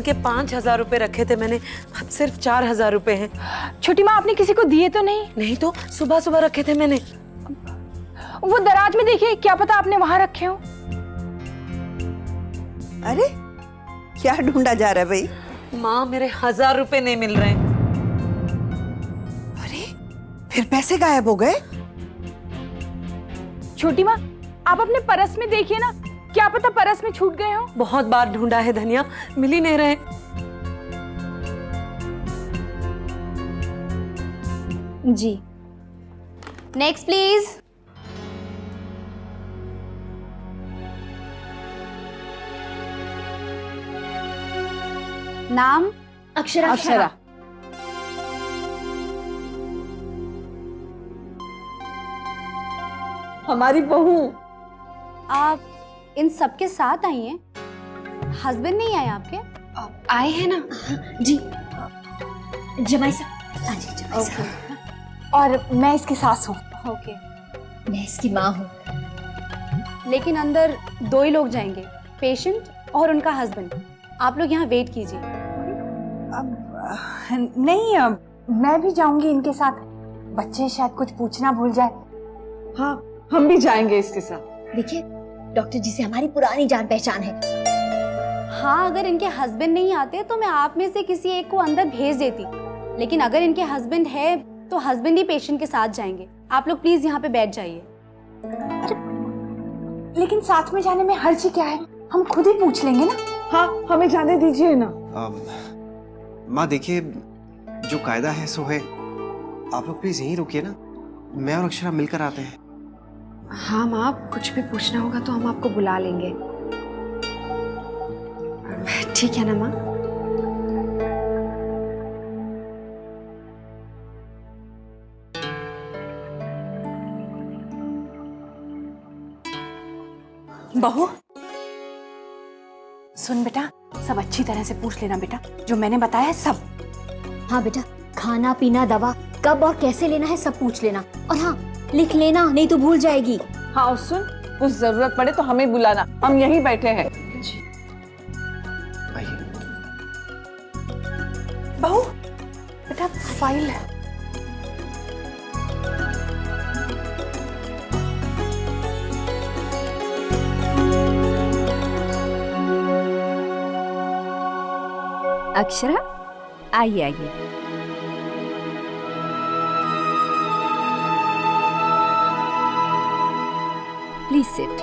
के 5,000 रुपए रखे थे मैंने, अब सिर्फ 4,000 रुपए हैं। छोटी माँ, आपने किसी को दिए तो नहीं? नहीं तो, सुबह सुबह रखे थे मैंने। वो दराज में देखिए, क्या पता आपने वहां रखे हो। अरे क्या ढूंढा जा रहा है भाई? माँ, मेरे 1,000 रुपए नहीं मिल रहे हैं। अरे फिर पैसे गायब हो गए? छोटी माँ, आप अपने परस में देखिए ना, क्या पता परस में छूट गए हो। बहुत बार ढूंढा है धनिया, मिल ही नहीं रहे। जी, नेक्स्ट प्लीज। नाम? अक्षरा। अक्षरा। हमारी बहू। आप इन सबके साथ आई हैं? हस्बैंड नहीं आए आपके? आए हैं ना? जी, जमाई साहब। हाँ जी, जमाई साहब। और मैं इसकी सास हूँ। ओके। मैं इसकी माँ हूँ। लेकिन अंदर 2 ही लोग जाएंगे, पेशेंट और उनका हस्बैंड। आप लोग यहाँ वेट कीजिए। नहीं, मैं भी जाऊंगी इनके साथ। बच्चे शायद कुछ पूछना भूल जाए। हाँ, हम भी जाएंगे इसके साथ। देखिए, डॉक्टर जी से हमारी पुरानी जान पहचान है। हाँ, अगर इनके हस्बैंड नहीं आते तो मैं आप में से किसी एक को अंदर भेज देती, लेकिन अगर इनके हस्बैंड है तो हस्बैंड ही पेशेंट के साथ जाएंगे। आप लोग प्लीज यहाँ पे बैठ जाइए। लेकिन साथ में जाने में हर्ज क्या है? हम खुद ही पूछ लेंगे ना। हाँ, हमें जाने दीजिए ना। माँ देखिए, जो कायदा है सो है। आप लोग प्लीज यहीं रुकिए ना, मैं और अक्षरा मिलकर आते हैं। हाँ माँ, कुछ भी पूछना होगा तो हम आपको बुला लेंगे। ठीक है ना माँ? बहू सुन बेटा, सब अच्छी तरह से पूछ लेना बेटा, जो मैंने बताया है सब। हाँ बेटा, खाना पीना दवा कब और कैसे लेना है सब पूछ लेना, और हाँ लिख लेना, नहीं तो भूल जाएगी। हाँ, और सुन, कुछ जरूरत पड़े तो हमें बुलाना, हम यहीं बैठे हैं। आइए। बहू बेटा, फाइल है। अक्षरा, आइए आइए। Please sit.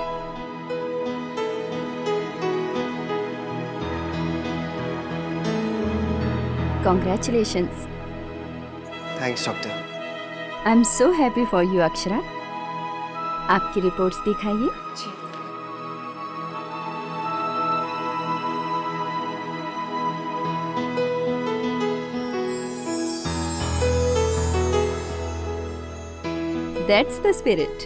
Congratulations. Thanks doctor. I am so happy for you Akshara. आपकी रिपोर्ट्स दिखाइए। That's the spirit.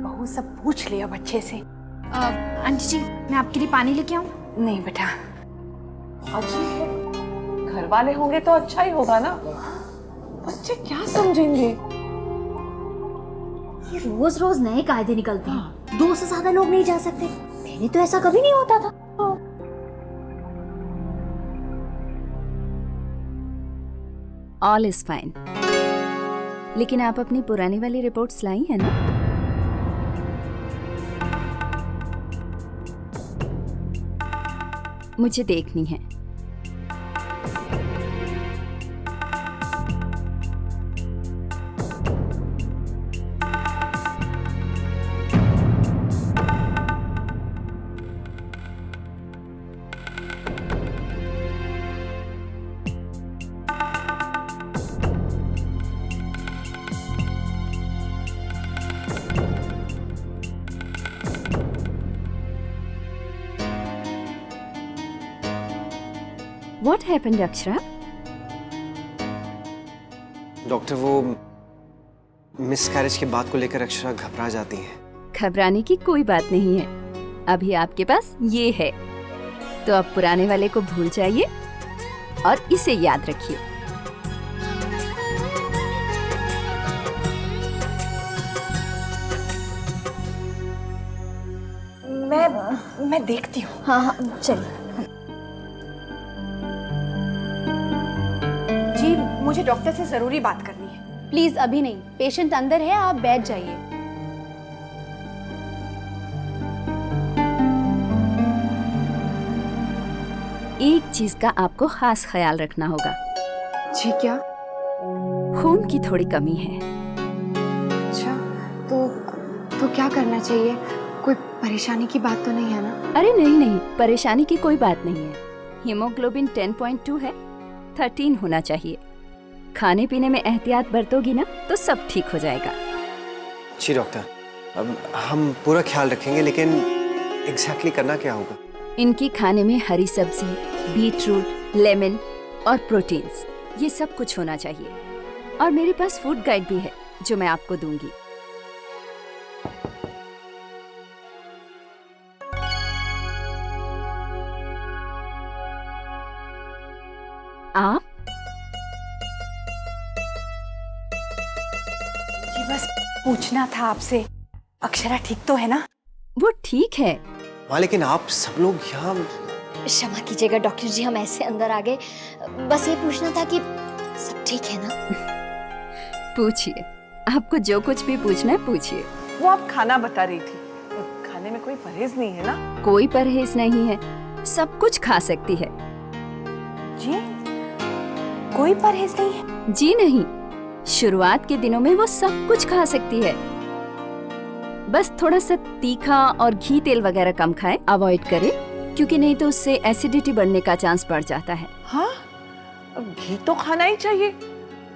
बहू सब पूछ लिया बच्चे से। आंटी जी, मैं आपके लिए पानी लेके आऊं? नहीं बेटा। घर वाले होंगे तो अच्छा ही होगा ना, बच्चे क्या समझेंगे? ये रोज रोज नए कायदे निकलते हैं। 2 से ज्यादा लोग नहीं जा सकते। पहले तो ऐसा कभी नहीं होता था। All is fine. लेकिन आप अपनी पुरानी वाली रिपोर्ट्स लाई है ना? मुझे देखनी है। What happened, Akshara? डॉक्टर, वो मिसकैरेज के बाद को लेकर अक्षरा घबरा जाती हैं। घबराने की कोई बात नहीं है। अभी आपके पास ये है, तो अब पुराने वाले को भूल जाइए और इसे याद रखिए। मैं देखती हूँ। हाँ हाँ चलिए। जी मुझे डॉक्टर से जरूरी बात करनी है। प्लीज अभी नहीं, पेशेंट अंदर है, आप बैठ जाइए। एक चीज का आपको खास ख्याल रखना होगा। जी क्या? खून की थोड़ी कमी है। अच्छा, तो क्या करना चाहिए? कोई परेशानी की बात तो नहीं है ना? अरे नहीं नहीं, परेशानी की कोई बात नहीं है। हीमोग्लोबिन 10.2 है, 13 होना चाहिए। खाने पीने में एहतियात बरतोगी ना तो सब ठीक हो जाएगा। जी डॉक्टर, अब हम पूरा ख्याल रखेंगे, लेकिन एग्जैक्टली करना क्या होगा? इनकी खाने में हरी सब्जी, बीटरूट, लेमन और प्रोटीन्स, ये सब कुछ होना चाहिए। और मेरे पास फूड गाइड भी है जो मैं आपको दूंगी। आप जी बस पूछना था आपसे, अक्षरा ठीक तो है ना? वो ठीक है। हाँ, लेकिन आप सब लोग यहाँ। क्षमा कीजिएगा डॉक्टर जी, हम ऐसे अंदर आ गए। बस ये पूछना था कि सब ठीक है ना? पूछिए, आपको जो कुछ भी पूछना है पूछिए। वो आप खाना बता रही थी, खाने में कोई परहेज नहीं है ना? कोई परहेज नहीं है, सब कुछ खा सकती है। जी कोई परहेज नहीं है? जी नहीं, शुरुआत के दिनों में वो सब कुछ खा सकती है। बस थोड़ा सा तीखा और घी तेल वगैरह कम खाए, अवॉइड करे, क्योंकि नहीं तो उससे एसिडिटी बढ़ने का चांस बढ़ जाता है। हाँ, अब घी तो खाना ही चाहिए,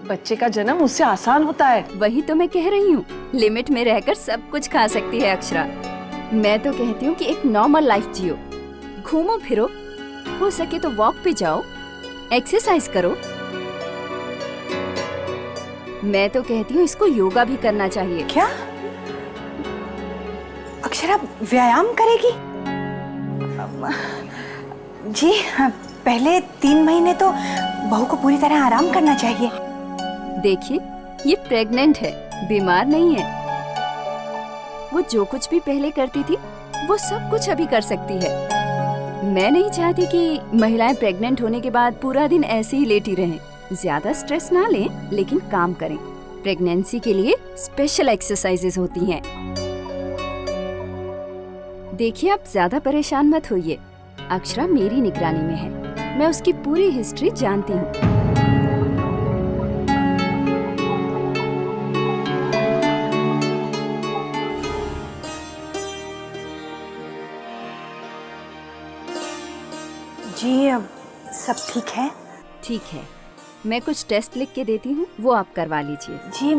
बच्चे का जन्म उससे आसान होता है। वही तो मैं कह रही हूँ, लिमिट में रहकर सब कुछ खा सकती है अक्षरा। मैं तो कहती हूँ कि एक नॉर्मल लाइफ जियो, घूमो फिरो, हो सके तो वॉक पे जाओ, एक्सरसाइज करो। मैं तो कहती हूँ इसको योगा भी करना चाहिए। क्या अक्षरा व्यायाम करेगी? जी पहले 3 महीने तो बहू को पूरी तरह आराम करना चाहिए। देखिए, ये प्रेग्नेंट है, बीमार नहीं है। वो जो कुछ भी पहले करती थी वो सब कुछ अभी कर सकती है। मैं नहीं चाहती कि महिलाएं प्रेग्नेंट होने के बाद पूरा दिन ऐसे ही लेटी रहें। ज्यादा स्ट्रेस ना लें, लेकिन काम करें। प्रेगनेंसी के लिए स्पेशल एक्सरसाइजेस होती हैं। देखिए, आप ज्यादा परेशान मत होइए। अक्षरा मेरी निगरानी में है, मैं उसकी पूरी हिस्ट्री जानती हूँ। जी अब सब ठीक है? ठीक है, मैं कुछ टेस्ट लिख के देती हूँ, वो आप करवा लीजिए। जी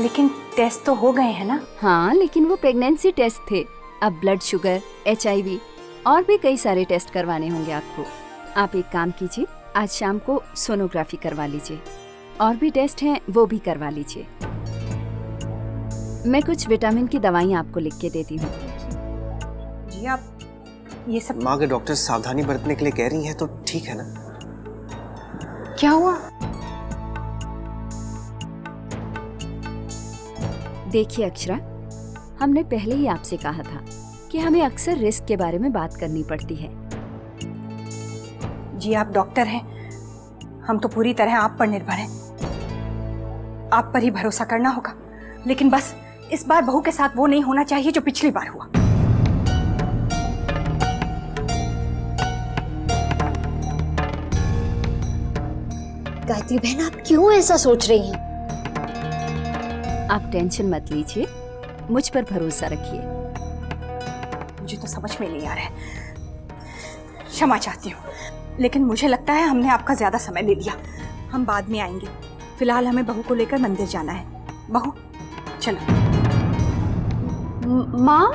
लेकिन टेस्ट तो हो गए हैं ना? हाँ, लेकिन वो प्रेगनेंसी टेस्ट थे। अब ब्लड शुगर, HIV और भी कई सारे टेस्ट करवाने होंगे आपको। आप एक काम कीजिए, आज शाम को सोनोग्राफी करवा लीजिए। और भी टेस्ट हैं, वो भी करवा लीजिए। मैं कुछ विटामिन की दवाइयाँ आपको लिख के देती हूँ। जी आप ये सब माँ, अगर डॉक्टर सावधानी बरतने के लिए कह रही है तो ठीक है ना? क्या हुआ? देखिए अक्षरा, हमने पहले ही आपसे कहा था कि हमें अक्सर रिस्क के बारे में बात करनी पड़ती है। जी आप डॉक्टर हैं, हम तो पूरी तरह आप पर निर्भर हैं। आप पर ही भरोसा करना होगा, लेकिन बस इस बार बहू के साथ वो नहीं होना चाहिए जो पिछली बार हुआ। गायत्री बहन, आप क्यों ऐसा सोच रही हैं? आप टेंशन मत लीजिए, मुझ पर भरोसा रखिए। मुझे तो समझ में नहीं आ रहा है। क्षमा चाहती हूँ, लेकिन मुझे लगता है हमने आपका ज्यादा समय ले लिया। हम बाद में आएंगे, फिलहाल हमें बहू को लेकर मंदिर जाना है। बहू चलो। माँ,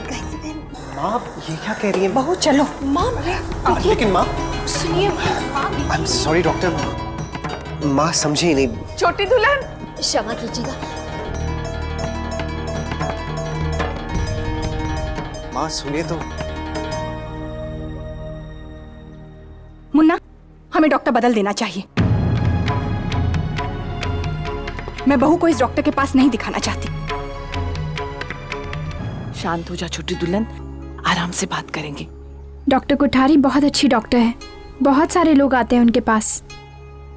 गायत्री बहन, माँ आप ये क्या कह रही है? बहू चलो। माँ लेकिन माँ, सुनिए। आई एम सॉरी डॉक्टर, माँ समझी नहीं। छोटी दुल्हन, क्षमा कीजिएगा। माँ सुनिए तो। मुन्ना, हमें डॉक्टर बदल देना चाहिए। मैं बहू को इस डॉक्टर के पास नहीं दिखाना चाहती। शांत हो जा छोटी दुल्हन, आराम से बात करेंगे। डॉक्टर कोठारी बहुत अच्छी डॉक्टर है, बहुत सारे लोग आते हैं उनके पास।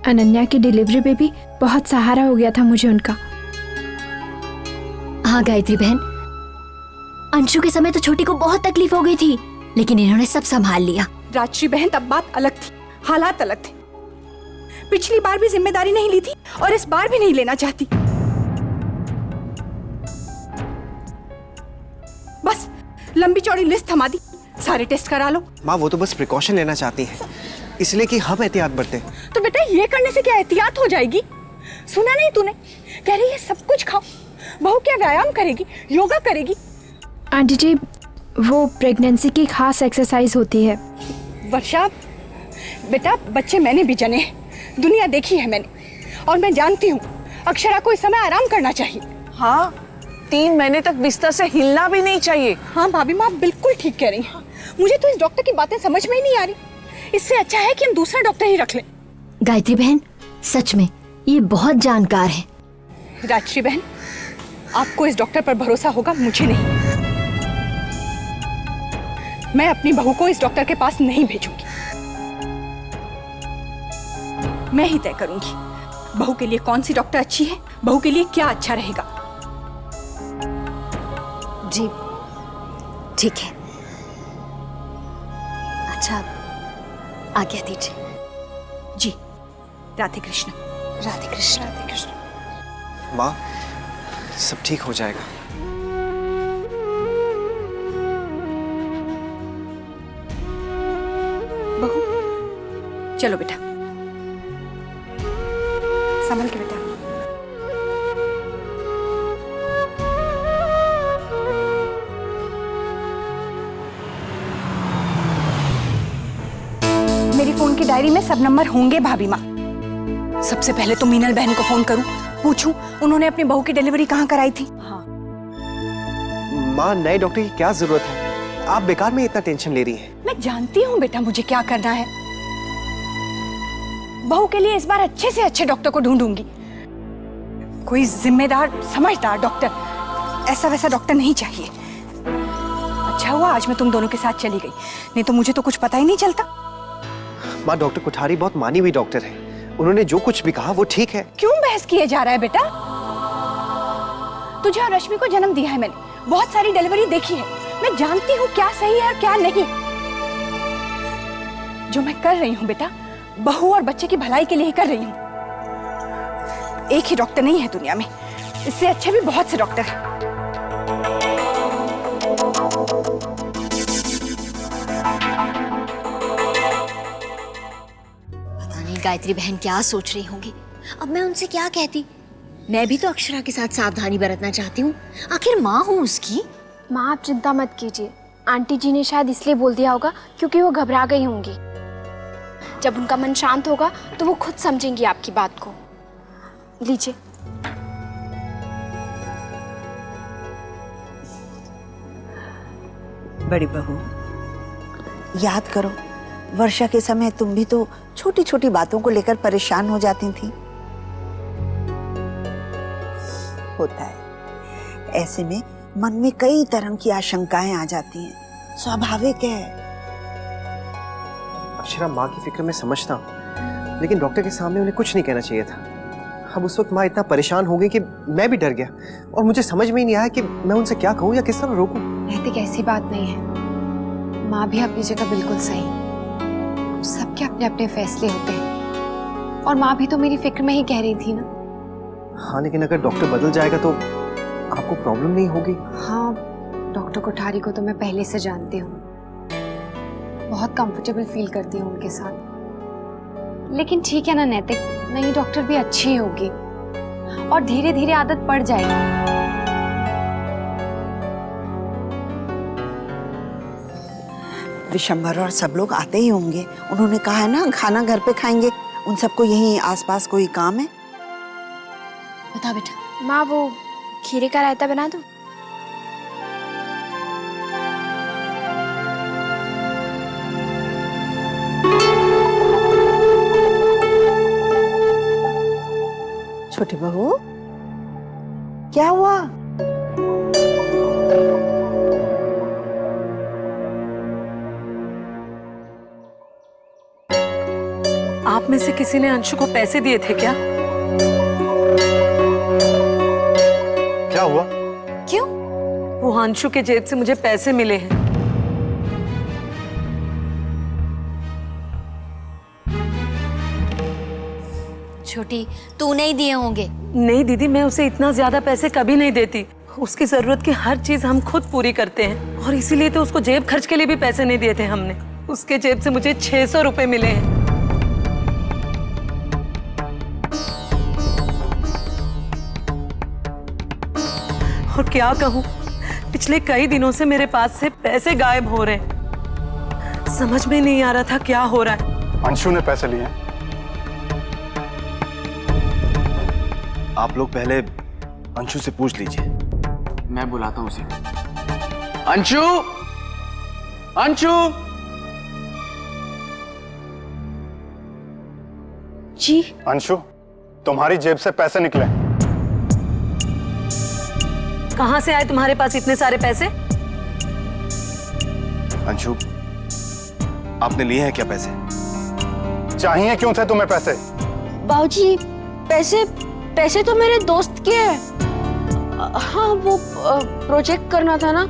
अनन्या की डिलीवरी पे भी बहुत सहारा हो गया था मुझे उनका। हाँ गायत्री बहन, अंशु के समय तो छोटी को बहुत तकलीफ हो गई थी, लेकिन इन्होंने सब संभाल लिया। राजश्री बहन, तब बात अलग थी, हालात अलग थे। पिछली बार भी जिम्मेदारी नहीं ली थी और इस बार भी नहीं लेना चाहती। बस लंबी चौड़ी लिस्ट थमा दी, सारे टेस्ट करा लो। माँ वो तो बस प्रिकॉशन लेना चाहती हैं, इसलिए कि हम एहतियात बरतें। तो बेटा ये करने से क्या एहतियात हो जाएगी? सुना नहीं तूने? कह रही है सब कुछ खाओ। बहू क्या व्यायाम करेगी, योगा करेगी? आंटी जी, वो प्रेगनेंसी की खास एक्सरसाइज होती है। वर्षा बेटा, बच्चे मैंने भी जने हैं, दुनिया देखी है मैंने, और मैं जानती हूँ अक्षरा को इस समय आराम करना चाहिए। हाँ, 3 महीने तक बिस्तर से हिलना भी नहीं चाहिए। हाँ भाभी माँ बिल्कुल ठीक कह रही हैं। मुझे तो इस डॉक्टर की बातें समझ में ही नहीं आ रही। इससे अच्छा है कि हम दूसरा डॉक्टर ही रख लें। गायत्री बहन, सच में ये बहुत जानकार है। राजश्री बहन, आपको इस डॉक्टर पर भरोसा होगा, मुझे नहीं। मैं अपनी बहू को इस डॉक्टर के पास नहीं भेजूंगी। मैं ही तय करूंगी बहू के लिए कौन सी डॉक्टर अच्छी है, बहू के लिए क्या अच्छा रहेगा। जी ठीक है। अच्छा, आज्ञा दीजिए। जी, राधे कृष्ण। राधे कृष्ण। राधे कृष्ण। माँ सब ठीक हो जाएगा। बहू चलो बेटा, संभल के बेटा। मेरी फोन की डायरी में सब नंबर होंगे भाभी माँ। सबसे पहले तो मीनल बहन को फोन करूं, पूछूं उन्होंने अपनी बहू की डिलीवरी कहाँ कराई थी। हाँ। माँ नए डॉक्टर की क्या जरूरत है, आप बेकार में इतना टेंशन ले रही हैं। मैं जानती हूँ बेटा मुझे क्या करना है। बहू के लिए इस बार अच्छे से अच्छे डॉक्टर को ढूंढूंगी, कोई जिम्मेदार समझदार डॉक्टर, ऐसा वैसा डॉक्टर नहीं चाहिए। अच्छा हुआ आज मैं तुम दोनों के साथ चली गई, नहीं तो मुझे तो कुछ पता ही नहीं चलता। माँ डॉक्टर कोठारी बहुत मानी हुई डॉक्टर है, उन्होंने जो कुछ भी कहा वो ठीक है। क्यों बहस किए जा रहा है बेटा? तुझे और रश्मि को जन्म दिया है मैंने, बहुत सारी डिलीवरी देखी है, मैं जानती हूँ क्या सही है और क्या नहीं। जो मैं कर रही हूँ बेटा, बहू और बच्चे की भलाई के लिए ही कर रही हूँ। एक ही डॉक्टर नहीं है दुनिया में, इससे अच्छे भी बहुत से डॉक्टर हैं। पता नहीं गायत्री बहन क्या सोच रही होंगी। अब मैं उनसे क्या कहती? मैं भी तो अक्षरा के साथ सावधानी बरतना चाहती हूँ, आखिर माँ हूँ उसकी। माँ आप चिंता मत कीजिए, आंटी जी ने शायद इसलिए बोल दिया होगा क्योंकि वो घबरा गई होंगी। जब उनका मन शांत होगा तो वो खुद समझेंगी आपकी बात को। लीजिए। बड़ी बहू, याद करो वर्षा के समय तुम भी तो छोटी छोटी बातों को लेकर परेशान हो जाती थी। होता है, ऐसे में मन में कई तरह की आशंकाएं आ जाती हैं, स्वाभाविक है। अक्षरा माँ की फिक्र में समझता हूँ, लेकिन डॉक्टर के सामने उन्हें कुछ नहीं कहना चाहिए था। अब उस वक्त माँ इतना परेशान हो गई कि मैं भी डर गया और मुझे समझ में ही नहीं आया कि मैं उनसे क्या कहूँ या किस तरह रोकूं। नैतिक ऐसी बात नहीं है, माँ भी अपनी जगह बिल्कुल सही। सबके अपने अपने फैसले होते हैं, और माँ भी तो मेरी फिक्र में ही कह रही थी ना। हाँ लेकिन अगर डॉक्टर बदल जाएगा तो आपको प्रॉब्लम नहीं होगी? हाँ, डॉक्टर कोठारी को तो मैं पहले से जानती हूँ, बहुत कंफर्टेबल फील करती हूँ उनके साथ। लेकिन ठीक है ना नैतिक, नई डॉक्टर भी अच्छी होगी और धीरे धीरे आदत पड़ जाएगी। विशंबर और सब लोग आते ही होंगे, उन्होंने कहा है ना खाना घर पे खाएंगे। उन सबको यहीं आसपास कोई काम है? बता बेटा। माँ वो खीरे का रायता बना दूँ? छोटी बहू क्या हुआ? से किसी ने अंशु को पैसे दिए थे क्या? क्या हुआ? क्यों? वो अंशु के जेब से मुझे पैसे मिले हैं। छोटी, तू नहीं दिए होंगे? नहीं दीदी, मैं उसे इतना ज्यादा पैसे कभी नहीं देती। उसकी जरूरत की हर चीज हम खुद पूरी करते हैं, और इसीलिए तो उसको जेब खर्च के लिए भी पैसे नहीं दिए थे हमने। उसके जेब से मुझे 600 रुपए मिले हैं। और क्या कहूँ, पिछले कई दिनों से मेरे पास से पैसे गायब हो रहे हैं। समझ में नहीं आ रहा था क्या हो रहा है। अंशु ने पैसे लिए? आप लोग पहले अंशु से पूछ लीजिए। मैं बुलाता हूँ उसे। अंशु, अंशु। जी। अंशु, तुम्हारी जेब से पैसे निकले। कहाँ से आए तुम्हारे पास इतने सारे पैसे? अंशु, आपने लिए हैं क्या पैसे? चाहिए क्यों थे तुम्हें पैसे? बाबूजी, पैसे तो मेरे दोस्त के हैं। हाँ, वो प्रोजेक्ट करना था ना,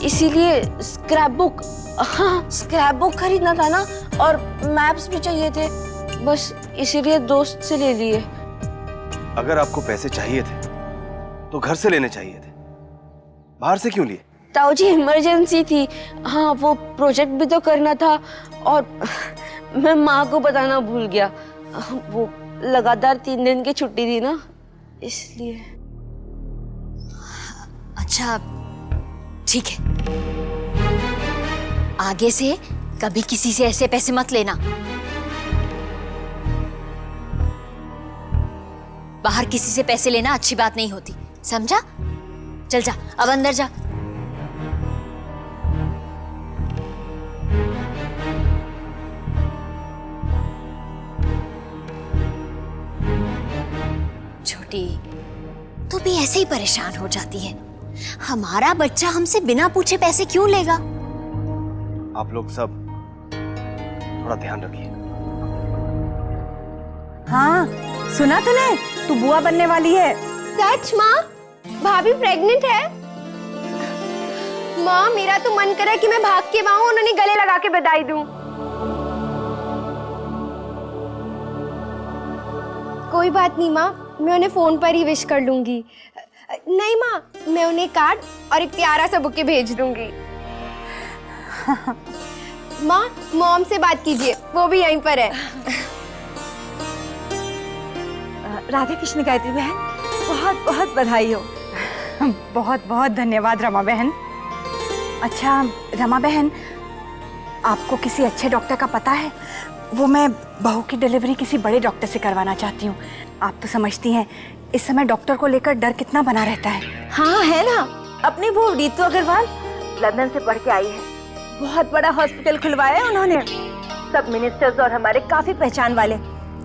इसीलिए स्क्रैप बुक। हाँ, स्क्रैप बुक खरीदना था ना, और मैप्स भी चाहिए थे, बस इसीलिए दोस्त से ले लिए। अगर आपको पैसे चाहिए थे तो घर से लेने चाहिए थे, बाहर से क्यों लिए? ताऊ जी, इमरजेंसी थी। हाँ, वो प्रोजेक्ट भी तो करना था, और मैं माँ को बताना भूल गया। वो लगातार 3 दिन की छुट्टी थी ना, इसलिए। अच्छा, ठीक है। आगे से कभी किसी से ऐसे पैसे मत लेना। बाहर किसी से पैसे लेना अच्छी बात नहीं होती, समझा? चल जा, अब अंदर जा। छोटी, तू भी ऐसे ही परेशान हो जाती है। हमारा बच्चा हमसे बिना पूछे पैसे क्यों लेगा? आप लोग सब थोड़ा ध्यान रखिए। हाँ, सुना तूने? तू बुआ बनने वाली है। सच माँ? भाभी प्रेग्नेंट है? माँ, मेरा तो मन करे कि मैं भाग के आऊं, उन्होंने गले लगा के बधाई दूं। कोई बात नहीं माँ, मैं उन्हें फोन पर ही विश कर लूंगी। नहीं माँ, मैं उन्हें कार्ड और एक प्यारा सा बुके भेज दूंगी। माँ, मॉम से बात कीजिए, वो भी यहीं पर है। राधे कृष्ण गायत्री बहन, बहुत बहुत बधाई हो। बहुत बहुत धन्यवाद रमा बहन। अच्छा रमा बहन, आपको किसी अच्छे डॉक्टर का पता है? वो मैं बहू की डिलीवरी किसी बड़े डॉक्टर से करवाना चाहती हूँ। आप तो समझती हैं इस समय डॉक्टर को लेकर डर कितना बना रहता है। हाँ है ना, अपनी वो रीतू अग्रवाल लंदन से पढ़ के आई है, बहुत बड़ा हॉस्पिटल खुलवाया है उन्होंने। सब मिनिस्टर्स और हमारे काफी पहचान वाले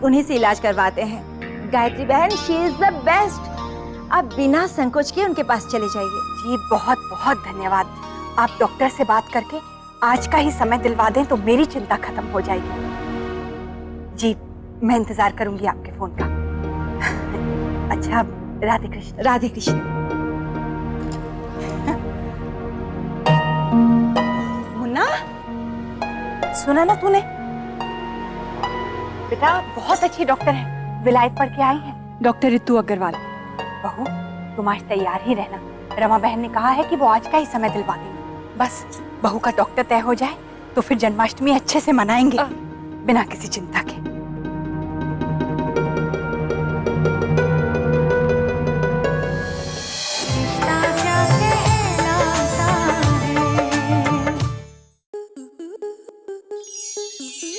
उन्हीं से इलाज करवाते हैं। गायत्री बहन, शी इज द बेस्ट। आप बिना संकोच के उनके पास चले जाइए। जी बहुत बहुत धन्यवाद। आप डॉक्टर से बात करके आज का ही समय दिलवा दें तो मेरी चिंता खत्म हो जाएगी। जी, मैं इंतजार करूंगी आपके फोन का। अच्छा, राधे कृष्ण। राधे कृष्ण। मुन्ना, सुना ना तूने? बेटा बहुत अच्छी डॉक्टर है, विलायत पढ़ के आई है, डॉक्टर ऋतु अग्रवाल। बहू, तुम आज तैयार ही रहना। रमा बहन ने कहा है कि वो आज का ही समय दिलवा देंगे। बस बहू का डॉक्टर तय हो जाए तो फिर जन्माष्टमी अच्छे से मनाएंगे, बिना किसी चिंता के।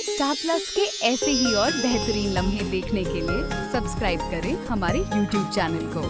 स्टार प्लस के ऐसे ही और बेहतरीन लम्हे देखने के लिए सब्सक्राइब करें हमारे YouTube चैनल को।